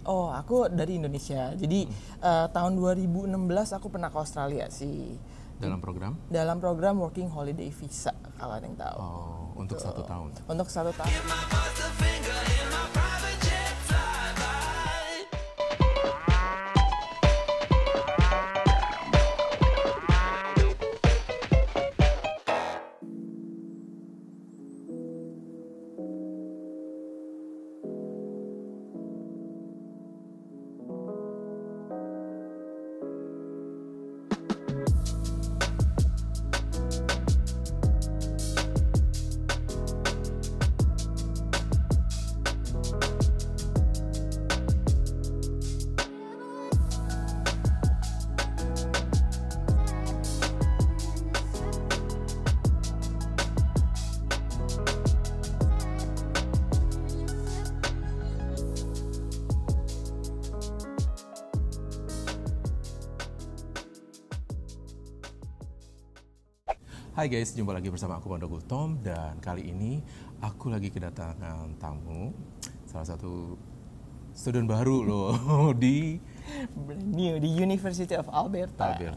Oh, aku dari Indonesia. Jadi tahun 2016 aku pernah ke Australia sih. Dalam program? Dalam program Working Holiday Visa, kalau ada yang tahu. Oh, untuk 1 tahun. Untuk 1 tahun. Hai guys, jumpa lagi bersama aku Pandogo Tom, dan kali ini aku lagi kedatangan tamu, salah satu student baru loh di Brand new di University of Alberta. Ya.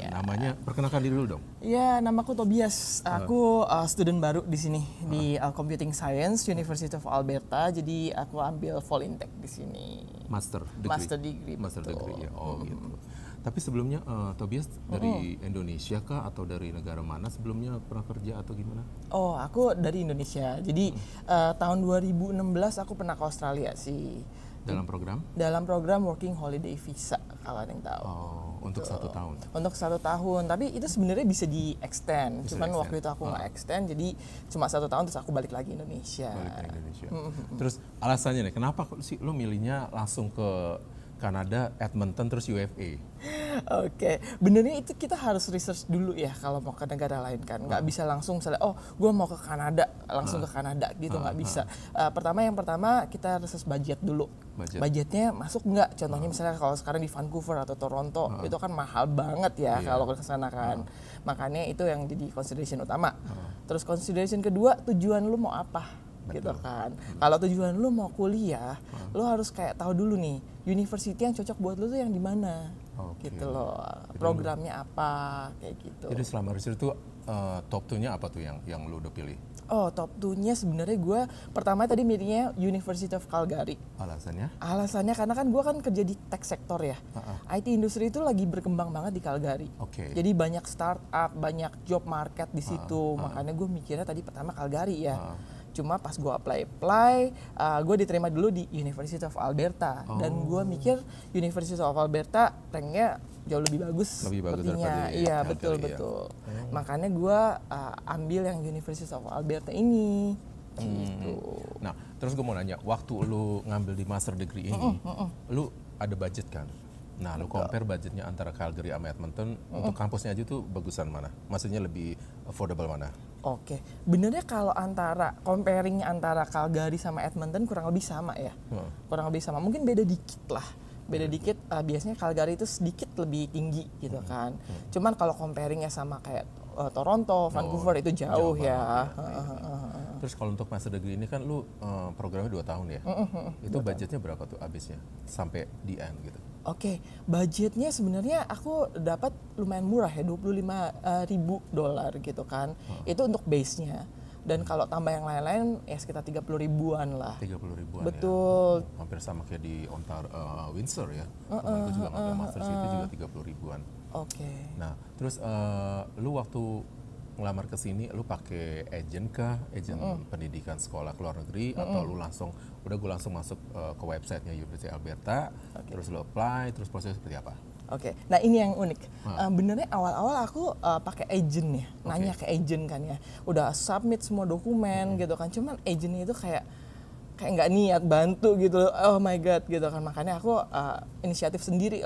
Namanya, perkenalkan diri dulu dong. Ya, namaku Tobias. Aku student baru di sini di Computing Science University of Alberta. Jadi aku ambil fall intake di sini. Master degree. Master degree ya. Oh gitu. Tapi sebelumnya Tobias dari Indonesia kah atau dari negara mana sebelumnya pernah kerja atau gimana? Oh, aku dari Indonesia. Jadi tahun 2016 aku pernah ke Australia sih. Dalam program? Dalam program Working Holiday Visa, kalau ada yang tahu. Oh, untuk 1 tahun? Untuk 1 tahun, tapi itu sebenarnya bisa di-extend. Cuman waktu itu aku nggak extend, jadi cuma 1 tahun terus aku balik lagi Indonesia. Terus alasannya nih, kenapa sih lo milihnya langsung ke Kanada, Edmonton, terus UFA? Oke, benernya itu kita harus research dulu ya kalau mau ke negara lain kan. Nggak bisa langsung misalnya, oh gue mau ke Kanada, langsung ke Kanada gitu, nggak bisa. Yang pertama kita research budget dulu. Budgetnya masuk nggak? Contohnya misalnya kalau sekarang di Vancouver atau Toronto, itu kan mahal banget ya kalau ke sana kan. Makanya itu yang jadi consideration utama. Terus consideration kedua, tujuan lu mau apa? Gitu kan. Kalau tujuan lu mau kuliah, lu harus kayak tahu dulu nih, university yang cocok buat lu tuh yang di mana. Gitu loh. Programnya apa kayak gitu. Jadi selama research itu top 2-nya apa tuh yang lu udah pilih? Oh, top 2-nya sebenarnya gue pertama tadi milihnya University of Calgary. Alasannya? Alasannya karena kan gue kan kerja di tech sektor ya. IT industri itu lagi berkembang banget di Calgary. Jadi banyak startup, banyak job market di situ. Makanya gue mikirnya tadi pertama Calgary ya. Cuma pas gue apply, gue diterima dulu di University of Alberta. Dan gue mikir University of Alberta ranknya jauh lebih bagus sepertinya. Iya, betul. Makanya gue ambil yang University of Alberta ini. Gitu. Nah, terus gue mau nanya, waktu lu ngambil di master degree ini, lu ada budget kan? Nah, lu compare budgetnya antara Calgary sama Edmonton, untuk kampusnya aja tuh bagusan mana? Maksudnya lebih affordable mana? Oke, benernya kalau comparing antara Calgary sama Edmonton kurang lebih sama ya. Kurang lebih sama, mungkin beda dikit lah. Beda dikit, biasanya Calgary itu sedikit lebih tinggi gitu kan. Cuman kalau comparingnya sama kayak Toronto, Vancouver itu jauh ya. Terus kalau untuk master degree ini kan lu programnya 2 tahun ya? Itu budgetnya berapa tuh habisnya sampai di end gitu? Oke, budgetnya sebenarnya aku dapat lumayan murah ya, $25,000 gitu kan. Itu untuk base-nya. Dan kalau tambah yang lain-lain ya sekitar 30 ribuan lah. 30 ribuan. Betul. Ya. Hampir sama kayak di Windsor ya. Temanku juga ngambil master itu juga 30 ribuan. Oke. Nah, terus lu waktu ngelamar ke sini lu pakai agent kah? Agent pendidikan sekolah ke luar negeri atau lu langsung gue langsung masuk ke websitenya University Alberta, terus lu apply, terus prosesnya seperti apa? Oke, nah ini yang unik. Benernya awal-awal aku pakai agent ya, nanya ke agent kan ya. Udah submit semua dokumen gitu kan, cuman agentnya itu kayak nggak niat bantu gitu. Oh my god gitu kan. Makanya aku inisiatif sendiri,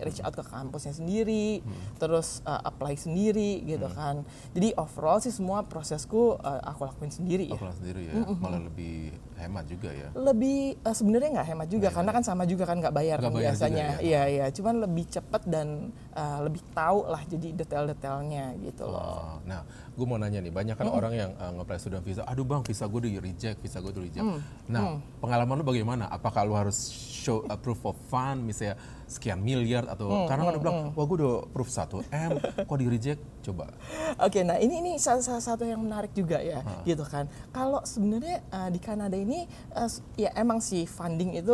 reach out ke kampusnya sendiri, terus apply sendiri gitu kan. Jadi overall sih semua prosesku aku lakuin sendiri ya. Malah lebih hemat juga ya. Lebih sebenarnya nggak hemat juga karena kan sama juga kan nggak bayar kan biasanya. Iya, cuman lebih cepat dan lebih tahu lah jadi detail-detailnya gitu loh. Nah, gue mau nanya nih, banyak kan orang yang nge-apply student visa, aduh bang, visa gue di reject, visa gue atau reject. Nah, pengalaman lu bagaimana? Apakah lu harus show a proof of fund, misalnya sekian miliar atau karena kan lu bilang, wah gue udah proof 1M, kok di reject? Coba. Oke, nah ini salah satu yang menarik juga ya, gitu kan. Kalau sebenarnya di Kanada ini ya emang sih funding itu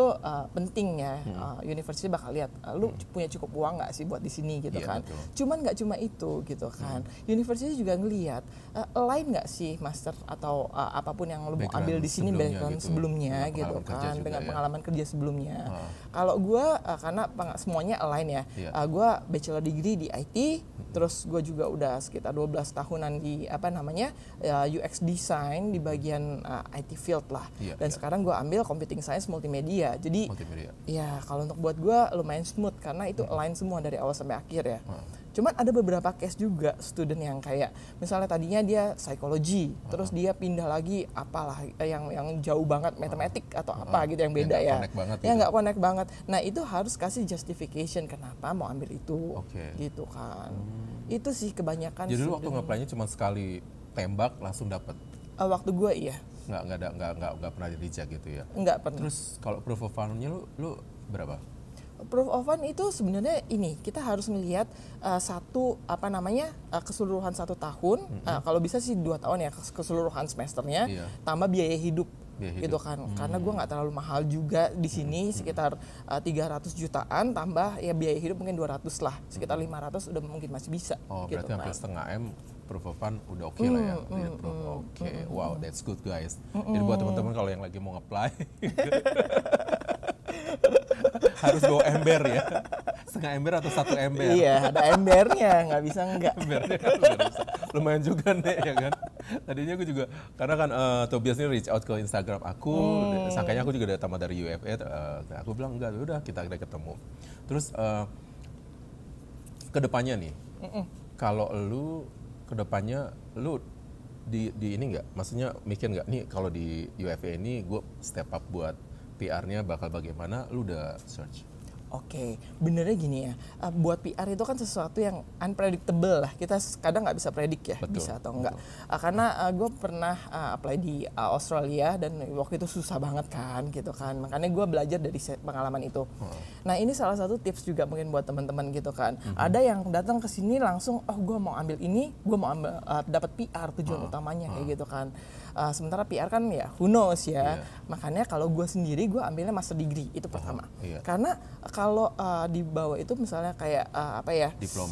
penting ya. University bakal lihat lu punya cukup uang nggak sih buat di sini gitu kan. Betul. Cuman nggak cuma itu gitu kan. University juga ngelihat lain nggak sih master atau apapun yang lu mau ambil di sini background sebelumnya gitu kan, dengan pengalaman kerja sebelumnya. Kalau gue karena semuanya align ya, gue bachelor degree di IT, terus gue juga udah sekitar 12 tahunan di UX design di bagian IT field lah. Dan sekarang gue ambil computing science multimedia. Jadi ya kalau untuk buat gue lumayan smooth karena itu align semua dari awal sampai akhir ya. Cuman ada beberapa case juga student yang kayak misalnya tadinya dia psikologi, terus dia pindah lagi apalah yang jauh banget matematik atau apa gitu yang beda ya. Yang nggak connect banget. Nah itu harus kasih justification kenapa mau ambil itu, gitu kan. Itu sih kebanyakan. Jadi lu waktu nge-apply-nya cuma sekali tembak langsung dapet? Waktu gue iya. Nggak pernah di-reject gitu ya? Nggak pernah. Terus kalau proof of fund-nya lu berapa? Proof of fund itu sebenarnya ini kita harus melihat keseluruhan 1 tahun, kalau bisa sih 2 tahun ya keseluruhan semesternya, tambah biaya hidup gitu kan. Karena gue nggak terlalu mahal juga di sini, sekitar 300 jutaan tambah ya biaya hidup mungkin 200 lah, sekitar 500 udah mungkin masih bisa. Oh gitu berarti kan. hampir setengah M proof of fund udah oke lah ya. Wow, that's good guys. Jadi buat teman-teman kalau yang lagi mau apply harus bawa ember ya, setengah ember atau 1 ember. Iya, ada embernya, nggak bisa enggak. Embernya kan udah bisa. Lumayan juga nih ya kan. Tadinya aku juga, karena kan Tobias ini reach out ke Instagram aku, sangkanya aku juga udah tamat dari UFA, aku bilang enggak, udah kita ketemu. Terus kedepannya nih, kalau lu kedepannya lu di ini nggak, maksudnya mikir nggak nih kalau di UFA ini gue step up buat PR-nya bakal bagaimana, lu udah search? Oke, benernya gini ya, buat PR itu kan sesuatu yang unpredictable lah, kita kadang nggak bisa predik ya, bisa atau enggak. Karena gue pernah apply di Australia dan waktu itu susah banget kan, gitu kan. Makanya gue belajar dari pengalaman itu. Nah ini salah satu tips juga mungkin buat teman-teman gitu kan. Ada yang datang ke sini langsung, oh gue mau ambil ini, gue mau ambil dapat PR tujuan utamanya kayak gitu kan. Sementara PR kan ya who knows ya. Makanya kalau gue sendiri gue ambilnya master degree itu pertama. Karena kalau di bawah itu misalnya kayak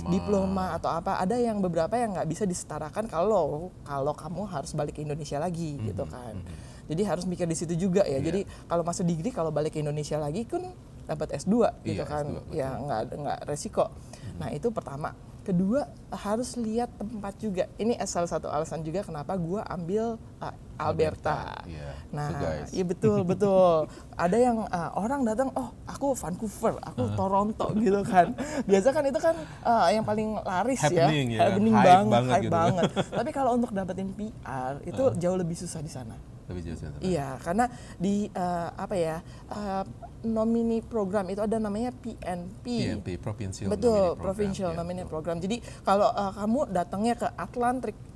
diploma atau apa, ada yang beberapa yang nggak bisa disetarakan kalau kamu harus balik ke Indonesia lagi gitu kan. Jadi harus mikir di situ juga ya. Jadi kalau master degree kalau balik ke Indonesia lagi kan dapat S2 gitu kan. S2, ya nggak resiko. Nah itu pertama. Kedua harus lihat tempat juga. Ini salah satu alasan juga kenapa gue ambil Alberta. Nah, iya betul. Ada yang orang datang, oh aku Vancouver, aku Toronto gitu kan. Biasa kan itu kan yang paling laris happening hype banget. Tapi kalau untuk dapetin PR itu jauh lebih susah di sana. Lebih jauh sana. Iya, karena di nominee program itu ada namanya PNP. Provincial Betul, Provincial Nominee Program. Jadi kalau kamu datangnya ke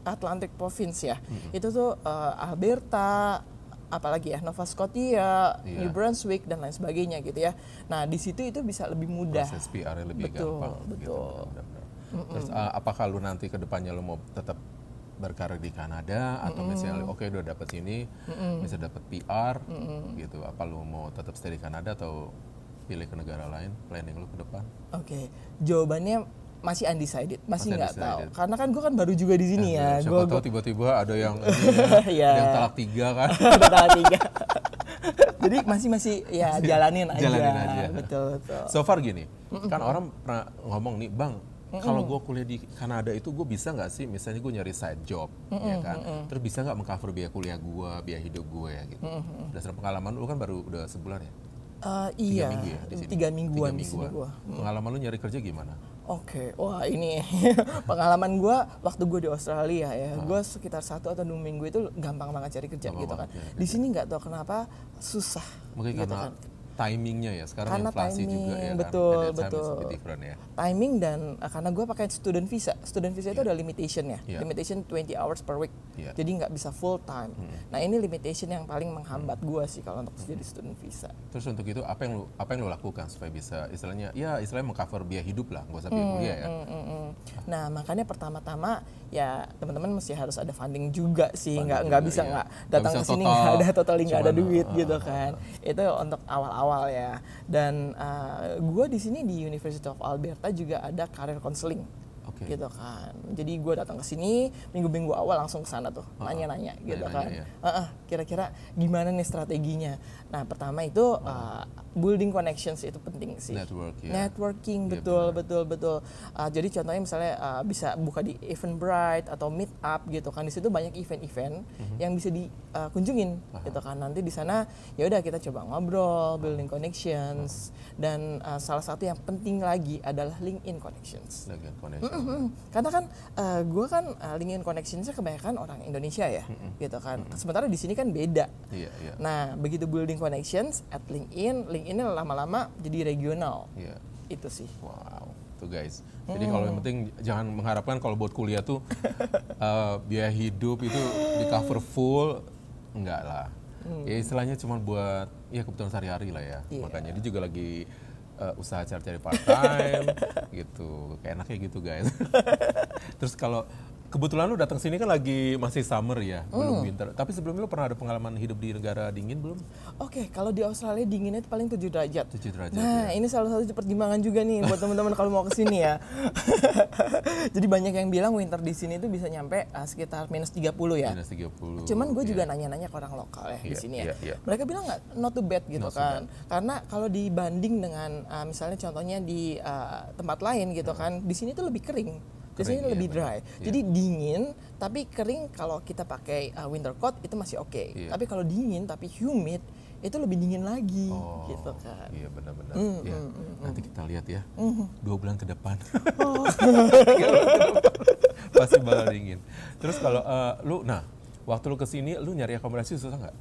Atlantic Province ya, itu tuh Alberta, apalagi ya Nova Scotia, New Brunswick dan lain sebagainya gitu ya. Nah di situ itu bisa lebih mudah. Proses PR lebih gampang. Betul. Gitu. Terus apakah lu nanti ke depannya lu mau tetap berkarir di Kanada atau misalnya udah dapet sini bisa dapet PR gitu, apa lu mau tetap stay di Kanada atau pilih ke negara lain, planning lu ke depan? Oke, jawabannya masih undecided, masih nggak tahu karena kan gue kan baru juga di sini ya. Siapa tahu tiba-tiba ada yang ada yang talak 3 kan. Ada talak 3. Jadi masih ya jalanin aja. Betul. So far gini, kan orang pernah ngomong nih, Bang, kalau gue kuliah di Kanada itu gue bisa nggak sih, misalnya gue nyari side job, ya kan, terus bisa nggak mengcover biaya kuliah gue, biaya hidup gue ya gitu. Berdasarkan pengalaman lu kan baru udah sebulan ya? 3 minggu ya di sini? 3 mingguan di sini gue. Pengalaman lu nyari kerja gimana? Oke, wah ini pengalaman gue waktu gue di Australia ya, gue sekitar 1 atau 2 minggu itu gampang banget cari kerja gitu kan. Di sini nggak tahu kenapa susah. Mungkin gitu karena kan. timingnya ya, sekarang Karena inflasi timing, juga ya betul, kan. And that time is betul. a bit different ya. Timing dan karena gue pakai student visa itu ada limitation ya, Yeah. limitation 20 hours per week, Yeah. jadi nggak bisa full time. Nah ini limitation yang paling menghambat gue sih kalau untuk jadi student visa. Terus untuk itu apa yang lu lakukan supaya bisa istilahnya mengcover biaya hidup lah, nggak usah biaya kuliah ya. Nah makanya pertama-tama ya teman-teman mesti harus ada funding juga sih, Funding nggak juga, bisa iya. nggak Nggak datang bisa ke sini total, nggak ada totally nggak ada cuman, duit gitu kan. Itu untuk awal-awal ya. Dan gue di sini di University of Alberta juga ada career counseling. Oke. Gitu kan. Jadi gue datang ke sini minggu-minggu awal langsung ke sana tuh, nanya-nanya gitu kan. Nanya-nanya, Kira-kira gimana nih strateginya? Nah, pertama itu building connections itu penting sih. Network, ya. Networking, Iya, betul. Jadi contohnya misalnya bisa buka di Eventbrite atau Meetup gitu kan. Di situ banyak event-event yang bisa dikunjungin gitu kan. Nanti di sana ya udah kita coba ngobrol, building connections, dan salah satu yang penting lagi adalah LinkedIn connections. LinkedIn connection. Karena kan gue kan LinkedIn connections-nya kebanyakan orang Indonesia ya, gitu kan. Sementara di sini kan beda. Iya. Nah, begitu building connections at LinkedIn-nya lama-lama jadi regional. Iya. Itu sih. Wow, tuh guys. Jadi kalau yang penting jangan mengharapkan kalau buat kuliah tuh biaya hidup itu di cover full, enggak lah. Ya istilahnya cuma buat kebutuhan sehari-hari lah ya. Iya. Makanya dia juga lagi usaha cari-cari part time gitu. Kayak enaknya gitu guys. Terus kalau kebetulan lu datang sini kan lagi masih summer ya, belum winter. Tapi sebelumnya lu pernah ada pengalaman hidup di negara dingin belum? Oke, kalau di Australia dinginnya itu paling 7 derajat. 7 derajat Nah, ya. ini salah satu pertimbangan juga nih buat teman-teman kalau mau ke sini ya. Jadi banyak yang bilang winter di sini itu bisa nyampe sekitar -30 ya. Minus 30. Cuman gue juga nanya-nanya ke orang lokal ya di sini ya. Iya. Mereka bilang not too bad gitu Not too kan. Karena kalau dibanding dengan misalnya contohnya di tempat lain gitu kan, di sini tuh lebih kering. Di sini lebih dry. Jadi dingin tapi kering kalau kita pakai winter coat itu masih oke. Iya. Tapi kalau dingin tapi humid itu lebih dingin lagi gitu kan. Iya benar-benar. Nanti kita lihat ya. 2 bulan ke depan. Pasti bakal dingin. Terus kalau waktu lu kesini lu nyari akomodasi susah nggak?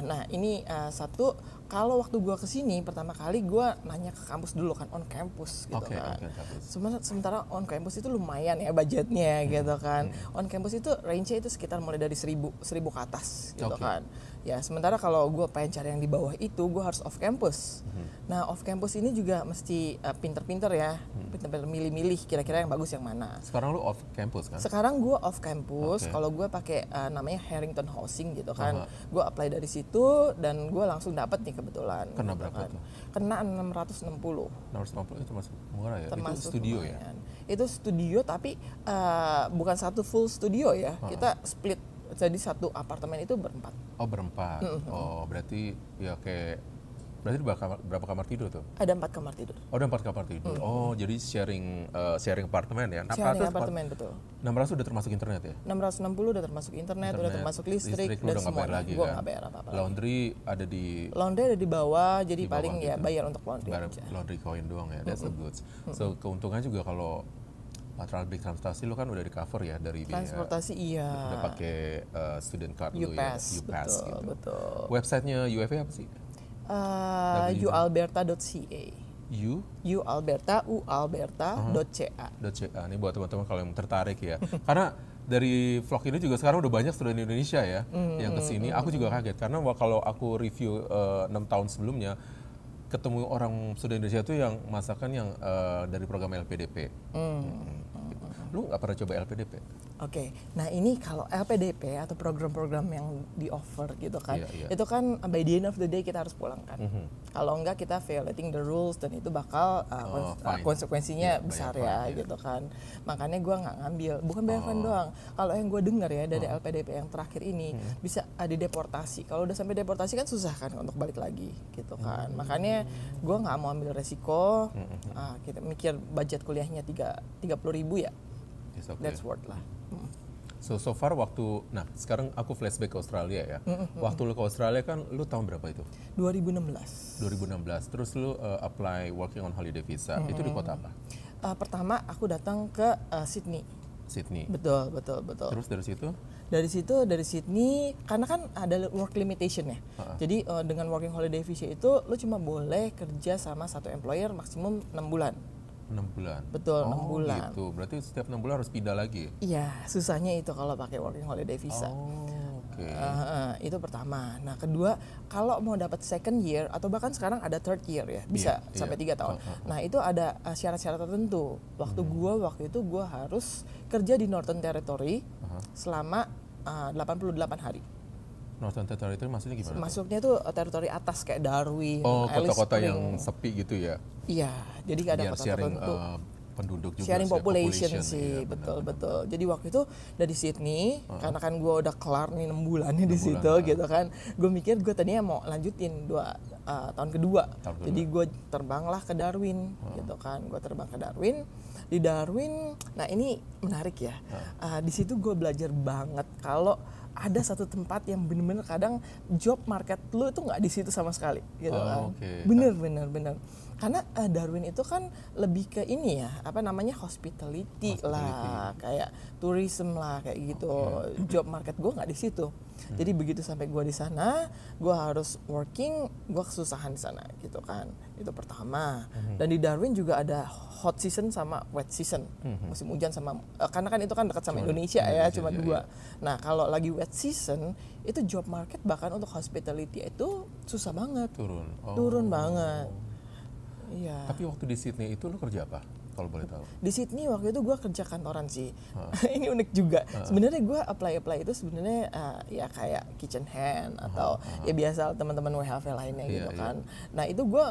Nah ini satu, kalau waktu gue kesini pertama kali gue nanya ke kampus dulu kan, on campus gitu kan. Sementara on campus itu lumayan ya budgetnya gitu kan. On campus itu range-nya itu sekitar mulai dari 1000 ke atas gitu kan. Ya sementara kalau gue pengen cari yang di bawah itu gue harus off campus. Nah off campus ini juga mesti pinter-pinter ya, pinter-pinter milih-milih kira-kira yang bagus yang mana. Sekarang lu off campus kan? Sekarang gue off campus, kalau gue pakai namanya Harrington Housing gitu kan. Gue apply dari situ dan gue langsung dapat nih kebetulan. Kena gitu berapa kan. tuh? Kena 660. 660 itu masuk murah ya? Termasuk itu studio lumayan. ya? Itu studio tapi bukan satu full studio ya. Kita split, jadi satu apartemen itu berempat. Oh berempat. Oh berarti ya berarti berapa kamar tidur tuh? Ada 4 kamar tidur. Oh ada 4 kamar tidur. Oh jadi sharing apartemen ya? Sharing apartemen betul. 600 udah termasuk internet ya? 660 udah termasuk internet, udah termasuk listrik dan udah nggak bayar semua. lagi Gue kan? nggak bayar apa-apa. Laundry ada di bawah, jadi di paling bawah ya gitu. bayar untuk laundry aja. Laundry koin doang ya, that's a good. So keuntungan juga kalau transportasi lu kan udah di cover ya dari biaya. Transportasi iya. Udah pakai student card lu ya, UPass, UPass betul, gitu. betul. Websitenya UFA apa sih? ualberta.ca. ualberta.ca. Ini buat teman-teman kalau yang tertarik ya. Karena dari vlog ini juga sekarang udah banyak student Indonesia ya yang kesini. Aku juga kaget karena kalau aku review 6 tahun sebelumnya ketemu orang student Indonesia tuh yang masakan yang dari program LPDP. Lu nggak pernah coba LPDP? Oke, nah ini kalau LPDP atau program-program yang di offer gitu kan, itu kan by the end of the day kita harus pulang kan. Kalau enggak kita violating the rules dan itu bakal konsekuensinya besar ya gitu kan. Makanya gue nggak ngambil, bukan bayar fine doang. Kalau yang gue dengar ya dari LPDP yang terakhir ini bisa dideportasi. Kalau udah sampai deportasi kan susah kan untuk balik lagi gitu kan. Makanya gue nggak mau ambil resiko. Kita mikir budget kuliahnya 30.000 ya. Okay. That's worth lah. So far sekarang aku flashback ke Australia ya. Waktu lu ke Australia kan lu tahun berapa itu? 2016. 2016. Terus lu apply working on holiday visa. Itu di kota apa? Pertama aku datang ke Sydney. Sydney. Betul. Terus dari situ? Dari situ, dari Sydney, karena kan ada work limitation ya. Jadi dengan working holiday visa itu lo cuma boleh kerja sama satu employer maksimum 6 bulan. 6 bulan? Betul, 6 bulan. Gitu, berarti setiap 6 bulan harus pindah lagi? Iya, susahnya itu kalau pakai working holiday visa. Oke. Itu pertama. Nah kedua, kalau mau dapat second year atau bahkan sekarang ada third year ya, bisa sampai 3 tahun. Nah itu ada syarat-syarat tertentu. Waktu itu gue harus kerja di Northern Territory selama 88 hari. Northern Territory itu maksudnya gimana? Masuknya tuh teritori atas kayak Darwin, Alice kota-kota Springs. yang sepi gitu ya? Iya, jadi ada biar kota sharing tertentu. Penduduk juga. Sharing population iya, sih, betul. betul. Jadi waktu itu dari Sydney, karena kan gue udah kelar nih 6 bulannya di situ gitu kan. Gue mikir gue tadinya mau lanjutin tahun kedua. Jadi gue terbanglah ke Darwin gitu kan. Gue terbang ke Darwin. Di Darwin, nah ini menarik ya. Di situ gue belajar banget kalau ada satu tempat yang bener-bener kadang job market lu itu nggak di situ sama sekali gitu kan. Bener. Karena Darwin itu kan lebih ke ini ya, apa namanya hospitality lah, kayak tourism lah kayak gitu. Job market gue nggak di situ. Jadi begitu sampai gue di sana, gue harus working, gue kesusahan di sana gitu kan. Itu pertama. Dan di Darwin juga ada hot season sama wet season, musim hujan sama, karena kan itu kan dekat sama Indonesia ya, cuma dua. Nah kalau lagi wet season itu job market bahkan untuk hospitality itu susah banget. Turun banget. Iya. Tapi waktu di Sydney itu lo kerja apa? Kalau boleh tahu. Di Sydney waktu itu gue kerja kantoran sih. Ini unik juga. Sebenarnya gue apply itu sebenarnya ya kayak kitchen hand atau ya biasa teman-teman WHV lainnya gitu kan. Nah itu gue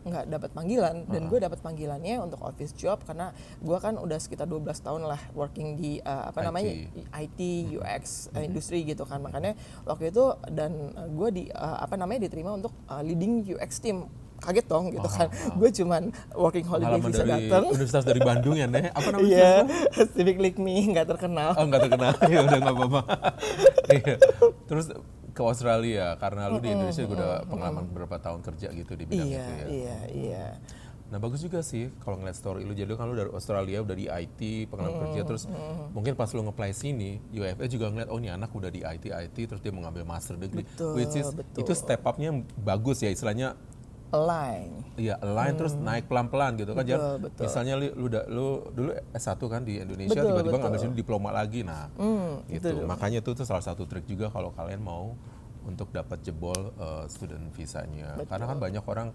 nggak dapat panggilan dan gue dapat panggilannya untuk office job karena gue kan udah sekitar 12 tahun lah working di IT, UX industri gitu kan. Makanya waktu itu dan gue diterima untuk leading UX team. Kaget dong gitu kan. Gue cuman working holiday visa datang. Universitas dari Bandung ya, Nek? Apa namanya? Iya, Civic Like Me, nggak terkenal. Oh, nggak terkenal. Ya udah nggak apa-apa. Terus ke Australia karena lu di Indonesia udah pengalaman berapa tahun kerja gitu di bidang itu ya. Iya. Nah bagus juga sih kalau ngeliat story lu. Jadi kan lu dari Australia udah di IT, pengalaman kerja, terus mungkin pas lu nge-apply sini, UFA juga ngeliat, oh ini anak udah di IT, terus dia mau ngambil master degree. Which is, itu step up-nya bagus ya, istilahnya align. Iya, align terus naik pelan-pelan gitu kan. Betul. Misalnya lu dulu S1 kan di Indonesia, tiba-tiba ngambil sini diploma lagi. Nah, gitu. Makanya itu salah satu trik juga kalau kalian mau untuk dapat jebol student visanya. Karena kan banyak orang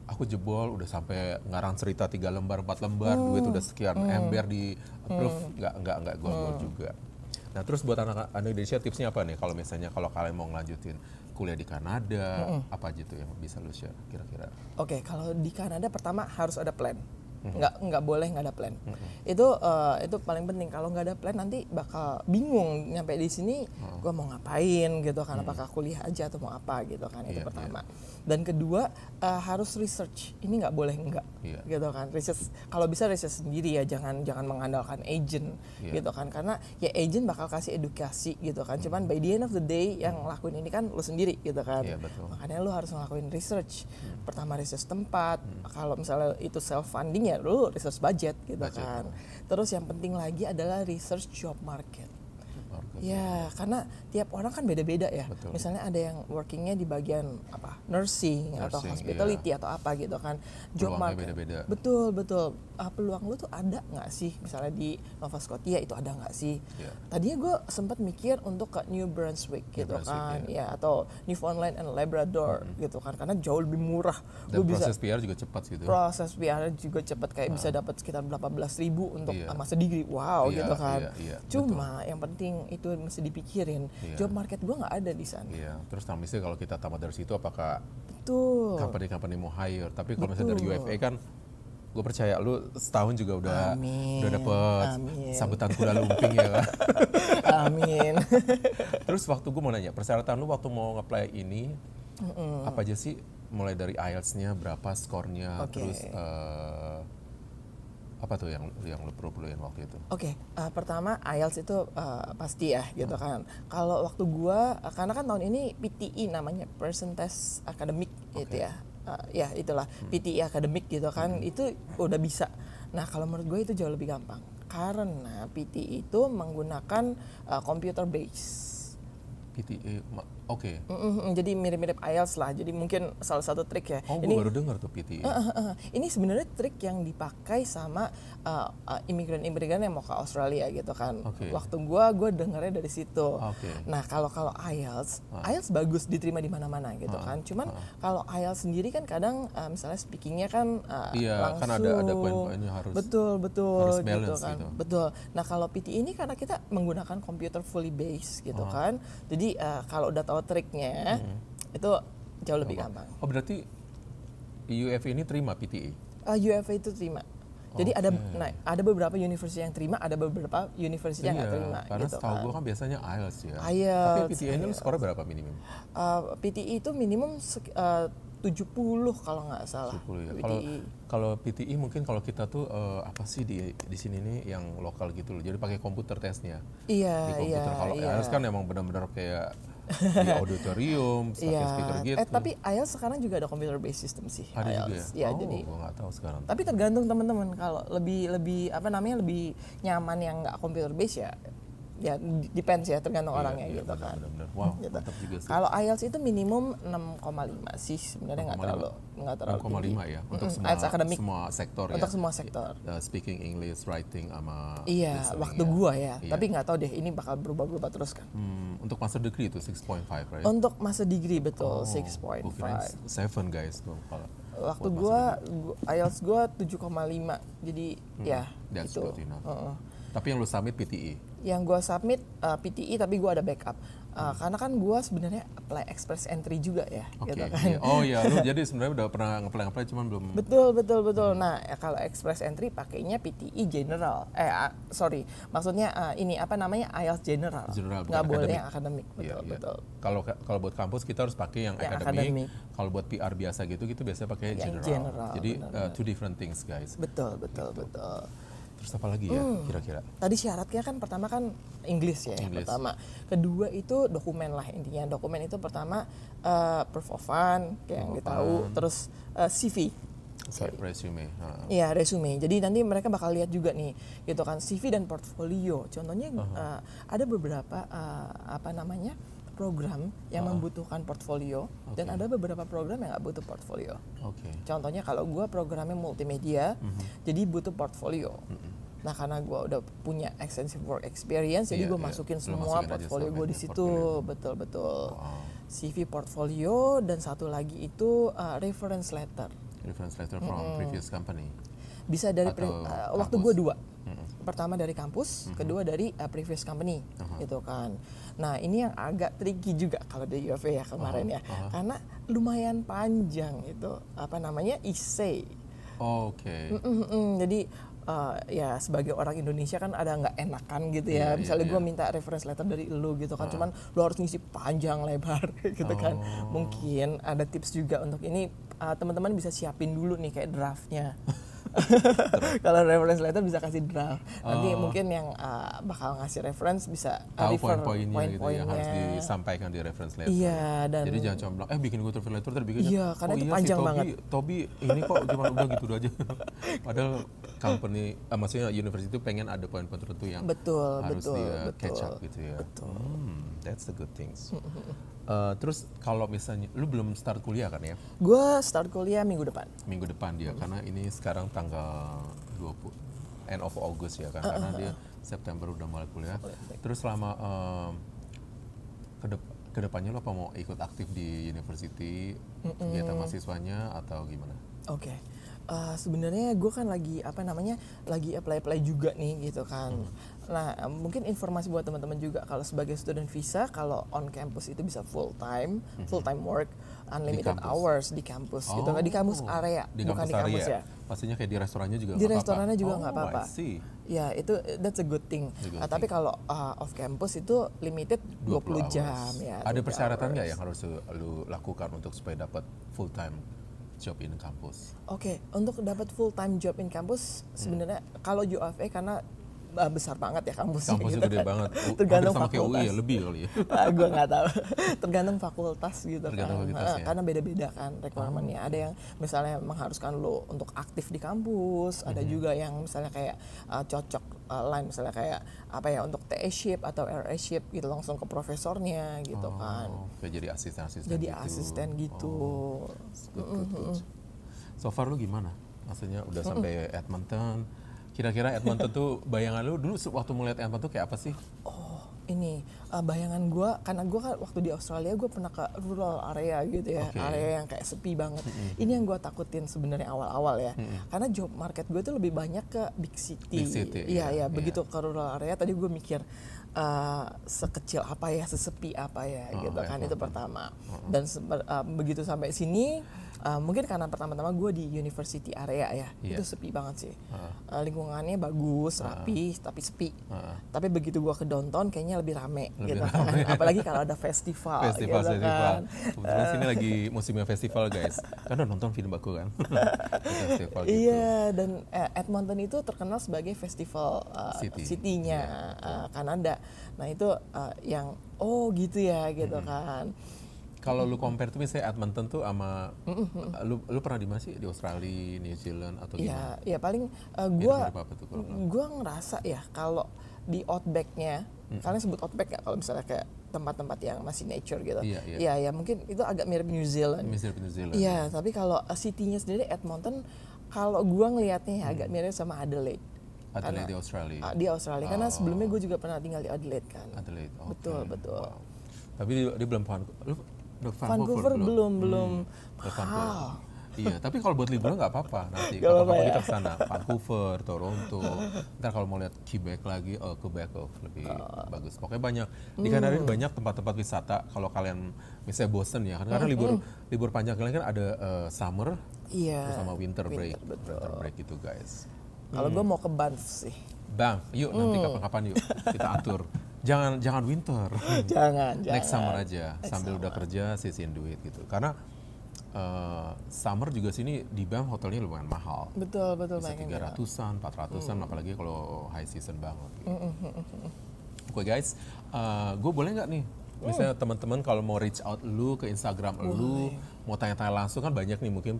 aku jebol udah sampai ngarang cerita 3 lembar, 4 lembar, duit udah sekian, ember di approve, nggak gol-gol juga. Nah, terus buat anak Indonesia tipsnya apa nih kalau misalnya kalau kalian mau ngelanjutin kuliah di Kanada, apa aja tuh yang bisa lu share kira-kira? Oke, kalau di Kanada pertama harus ada plan. Nggak boleh nggak ada plan. Itu paling penting. Kalau nggak ada plan nanti bakal bingung nyampe di sini gue mau ngapain gitu kan, apakah kuliah aja atau mau apa gitu kan. Itu pertama. Dan kedua harus research. Ini nggak boleh enggak gitu kan. Research, kalau bisa research sendiri ya, jangan mengandalkan agent gitu kan, karena ya agent bakal kasih edukasi gitu kan. Cuman by the end of the day yang ngelakuin ini kan lo sendiri gitu kan. Makanya lo harus ngelakuin research. Pertama research tempat. Kalau misalnya itu self funding ya lu research budget gitu kan. Terus yang penting lagi adalah research job market. Ya, karena tiap orang kan beda-beda ya. Misalnya ada yang workingnya di bagian apa, nursing atau hospitality atau apa gitu kan. Job market beda-beda. Betul. Peluang lu tuh ada nggak sih? Misalnya di Nova Scotia itu ada nggak sih? Tadinya gue sempat mikir untuk ke New Brunswick gitu kan, ya atau Newfoundland and Labrador gitu kan, karena jauh lebih murah. Dan proses PR juga cepat gitu. Proses PR juga cepat, kayak bisa dapat sekitar 18.000 untuk masa degree. Wow gitu kan. Cuma yang penting itu mesti dipikirin. Job market gue nggak ada di sana. Terus misalnya kalau kita tamat dari situ apakah company mau hire? Tapi kalau misalnya dari UFA kan, gue percaya lu setahun juga udah dapet sabetan kuda lumping ya kan. Amin. Terus waktu gue mau nanya, persyaratan lu waktu mau nge-apply ini apa aja sih? Mulai dari IELTS-nya berapa skornya, terus apa tuh yang lu perluin waktu itu? Pertama IELTS itu pasti ya gitu kan. Kalau waktu gua, karena kan tahun ini PTE namanya, Person Test Academic gitu ya. Ya itulah PTE Academic gitu kan, itu udah bisa. Nah kalau menurut gue itu jauh lebih gampang. Karena PTE itu menggunakan computer base. PTE, oke. Jadi mirip-mirip IELTS lah. Jadi mungkin salah satu trik ya. Oh, gue baru dengar tuh PTE. Ini sebenarnya trik yang dipakai sama imigran-imigran yang mau ke Australia gitu kan. Okay. Waktu gue dengarnya dari situ. Okay. Nah kalau IELTS bagus diterima di mana-mana gitu kan. Cuman kalau IELTS sendiri kan kadang misalnya speakingnya kan iya, langsung. kan ada poin-poinnya harus. Betul harus balance gitu kan. gitu. Betul. Nah kalau PTE ini karena kita menggunakan computer fully based gitu kan. Jadi kalau udah tahu triknya itu jauh lebih gampang. Oh berarti UFA ini terima PTE? UFA itu terima. Jadi ada beberapa universitas yang terima, ada beberapa universitas yang nggak terima. Karena gitu setahu kan. gue kan biasanya IELTS ya. IELTS, tapi PTE ini skornya berapa minimum? PTE itu minimum 70 kalau nggak salah. 70 ya. PTE. Kalau PTE mungkin kalau kita tuh apa sih di sini nih yang lokal gitu loh. Jadi pakai komputer tesnya. Iya, di komputer. Kalau IELTS kan emang benar-benar kayak di auditorium, pakai speaker gitu. Tapi IELTS sekarang juga ada computer based system sih. Ada IELTS. juga ya? Ya, oh, jadi. gue nggak tahu sekarang. Tapi tergantung teman-teman. Kalau lebih lebih nyaman yang nggak computer based ya depends ya, tergantung orangnya gitu kan. Benar-benar. Wow, gitu. mantap juga sih. Kalau IELTS itu minimum 6,5 sih sebenarnya, nggak terlalu 6,5 ya untuk semua sektor ya. Untuk semua sektor. Speaking English, writing sama iya, waktu gua ya. Iya. Tapi nggak tahu deh ini bakal berubah-ubah terus kan. Untuk master degree itu 6.5 right? Untuk master degree betul 6.5. 7 guys tuh kalau waktu IELTS gua 7,5. Jadi ya that's itu. Good enough. Tapi yang lu submit PTE? Yang gue submit PTE tapi gue ada backup. Karena kan gue sebenarnya apply express entry juga ya, gitu kan. Iya. Oh iya, lu jadi sebenarnya udah pernah nge-apply cuman belum. Betul. Nah, kalau express entry pakainya PTE general. Maksudnya ini apa namanya IELTS general. Nggak boleh yang akademik. Betul. Kalau buat kampus kita harus pakai yang akademik. Kalau buat PR biasa gitu biasanya pakai general. Jadi two different things guys. Betul. Terus apa lagi ya kira-kira? Tadi syaratnya kan pertama kan English ya. Pertama. Kedua itu dokumen lah intinya. Dokumen itu pertama proof of fund yang kita tahu, terus CV. Resume. Iya, resume. Jadi nanti mereka bakal lihat juga nih, gitu kan, CV dan portfolio. Contohnya ada beberapa program yang membutuhkan portfolio dan ada beberapa program yang nggak butuh portfolio. Contohnya kalau gue programnya multimedia, jadi butuh portfolio. Nah karena gue udah punya extensive work experience, jadi gue masukin semua portfolio gue di situ, betul. CV, portfolio, dan satu lagi itu reference letter. Reference letter from previous company. Bisa dari waktu gue 2. Pertama dari kampus, kedua dari previous company, gitu kan. Nah ini yang agak tricky juga kalau di UFA ya kemarin ya, karena lumayan panjang itu essay. Jadi ya sebagai orang Indonesia kan ada nggak enakan gitu ya. Misalnya gue minta reference letter dari lu gitu kan, cuman lu harus ngisi panjang lebar gitu kan. Mungkin ada tips juga untuk ini, teman-teman bisa siapin dulu nih kayak draftnya. Kalau reference letter bisa kasih draft. Nanti mungkin yang bakal ngasih reference bisa tahu refer poin-poinnya gitu yang harus disampaikan di reference letter. Iya, dan jadi jangan cuma bilang bikin gue reference letter terbikin. Iya, karena itu panjang banget. Tobi ini kok cuma udah gitu aja. Padahal company maksudnya university itu pengen ada poin-poin tertentu yang harus dia catch up gitu ya. That's the good things. Terus kalau misalnya lu belum start kuliah kan ya? Gue start kuliah minggu depan. Minggu depan dia, karena ini sekarang tanggal 20 end of August ya kan, karena dia September udah mulai kuliah. Terus selama kedepannya lo apa mau ikut aktif di university, kegiatan mahasiswanya atau gimana? Sebenarnya gue kan lagi apply juga nih gitu kan. Nah mungkin informasi buat teman-teman juga, kalau sebagai student visa kalau on campus itu bisa full time work, unlimited hours di kampus gitu kan, di kampus area, bukan di kampus ya. Pastinya kayak di restorannya juga. Di restorannya juga nggak apa-apa. Ya itu that's a good thing. Tapi kalau off campus itu limited 20 jam ya. Ada persyaratan nggak yang harus lu lakukan untuk supaya dapat full time job in campus? Untuk dapat full time job in campus sebenarnya kalau UFA karena besar banget ya kampusnya Kampusnya gitu gede kan. banget. Tergantung Hampir sama kayak UI fakultas. ya, lebih kali ya. Gue nggak tahu. Tergantung fakultas gitu Tergantung kan. fakultasnya. Karena beda-beda kan requirement-nya. Ada yang misalnya mengharuskan lo untuk aktif di kampus, ada juga yang misalnya kayak cocok line misalnya kayak apa ya untuk TE-ship atau RA-ship gitu langsung ke profesornya gitu kan. Kayak jadi asisten-asisten Jadi gitu. asisten gitu. Good. So far lu gimana? Maksudnya udah sampai Edmonton. Kira-kira Edmonton tuh bayangan lu dulu waktu melihat Edmonton tuh kayak apa sih? Ini bayangan gue, karena gue kan waktu di Australia gue pernah ke rural area gitu ya, area yang kayak sepi banget. Ini yang gue takutin sebenarnya awal-awal ya, karena job market gue tuh lebih banyak ke big city. Iya, begitu ke rural area tadi gue mikir sekecil apa ya, sesepi apa ya, gitu kan itu pertama. Dan begitu sampai sini. Mungkin karena pertama-tama gue di university area ya, itu sepi banget sih. Lingkungannya bagus, rapi, tapi sepi. Tapi begitu gue ke downtown kayaknya lebih rame gitu kan. Apalagi kalau ada festival gitu kan. Kebetulan sini lagi musimnya festival guys. Karena nonton film aku kan. Festival gitu. Iya, dan Edmonton itu terkenal sebagai festival city-nya Kanada. Nah itu yang gitu ya gitu kan. Kalau lu compare tuh misalnya Edmonton tuh sama lu pernah di mana sih? Di Australia, New Zealand atau gimana? Ya paling gua ngerasa ya kalau di outback-nya, kalian sebut outback nggak kalau misalnya kayak tempat-tempat yang masih nature gitu? Iya, ya mungkin itu agak mirip New Zealand. Iya, tapi kalau city-nya sendiri Edmonton, kalau gua ngelihatnya ya agak mirip sama Adelaide. Adelaide di Australia. Di Australia, karena sebelumnya gue juga pernah tinggal di Adelaide kan. Adelaide, betul. Wow. Tapi dia belum Vancouver belum. Mahal. Iya, tapi kalau buat liburan nggak apa-apa nanti. Kapan-kapan kita kesana, Vancouver, Toronto. Ntar kalau mau lihat Quebec lagi, Quebec lebih bagus. Pokoknya banyak di Kanada ini banyak tempat-tempat wisata. Kalau kalian misalnya bosen ya, karena libur panjang kalian kan ada summer, sama winter break gitu guys. Kalau gue mau ke Banff sih. Banff, yuk nanti kapan-kapan yuk kita atur. Jangan winter. Jangan. Next summer aja, sambil udah kerja sisihin duit gitu. Karena summer juga sini di Banff hotelnya lumayan mahal. Betul. Bisa 300-an, 400-an, apalagi kalau high season banget. Gitu. Oke guys, gue boleh nggak nih? Misalnya teman-teman kalau mau reach out lu ke Instagram lu, mau tanya-tanya langsung kan banyak nih mungkin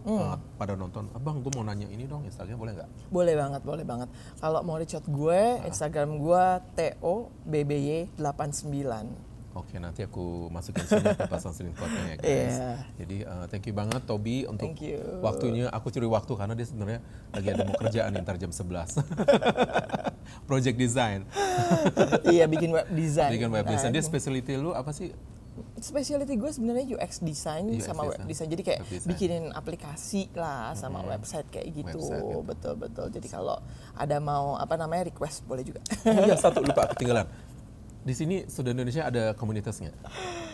pada nonton. Abang, gue mau nanya ini dong, Instagram boleh nggak? Boleh banget. Kalau mau reach out gue, Instagram gue TOBBY89. Oke, nanti aku masukin sini, aku pasang screenshotnya ya guys. Jadi thank you banget Toby untuk waktunya. Aku curi waktu karena dia sebenarnya lagi ada mau kerjaan ntar jam 11. Project design. Iya, bikin web design. Dia specialty lu apa sih? Specialty gue sebenarnya UX design sama web design. Jadi kayak bikinin aplikasi lah sama website kayak gitu. Betul. Jadi kalau ada mau request boleh juga. Oh iya, satu lupa ketinggalan. Di sini student Indonesia ada komunitasnya?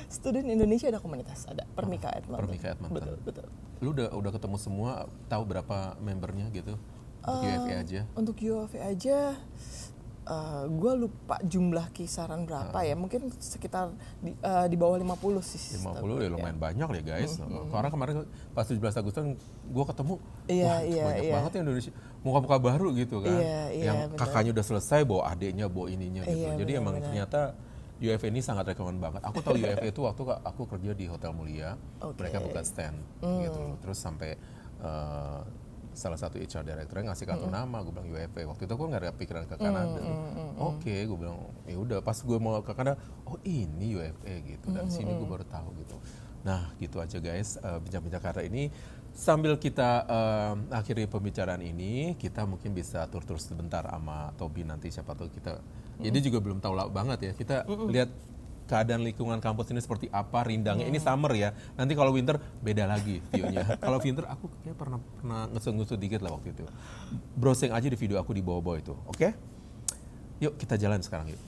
Student Indonesia ada komunitas, ada Permika Edmonton. Betul. Lu udah ketemu semua, tahu berapa membernya gitu? Untuk UFA aja? Untuk UFA aja, gue lupa jumlah kisaran berapa ya, mungkin sekitar di bawah 50 sih. 50 ya lumayan banyak ya guys. Karena kemarin pas 17 Agustus gue ketemu, banyak banget ya Indonesia. Muka-muka baru gitu kan. Yang kakaknya udah selesai, bawa adiknya, bawa ininya gitu. Jadi emang ternyata UFA ini sangat rekomen banget. Aku tahu UFA itu waktu aku kerja di Hotel Mulia, mereka buka stand gitu. Terus sampai salah satu HR director ngasih kartu nama, gue bilang UFA. Waktu itu gue nggak ada pikiran ke Kanada. Oke, gue bilang ya udah. Pas gue mau ke Kanada, oh ini UFA gitu. Dan sini gue baru tahu gitu. Nah, gitu aja guys, bincang-bincang Kanada ini. Sambil kita akhiri pembicaraan ini, kita mungkin bisa tur-tur sebentar sama Toby nanti, siapa tahu kita. Jadi juga belum tahu banget ya. Kita lihat keadaan lingkungan kampus ini seperti apa, rindangnya. Ini summer ya. Nanti kalau winter beda lagi view-nya. Kalau winter aku kayak pernah ngesut-ngesut dikit lah waktu itu. Browsing aja di video aku di bawah-bawah itu. Oke? Yuk kita jalan sekarang yuk.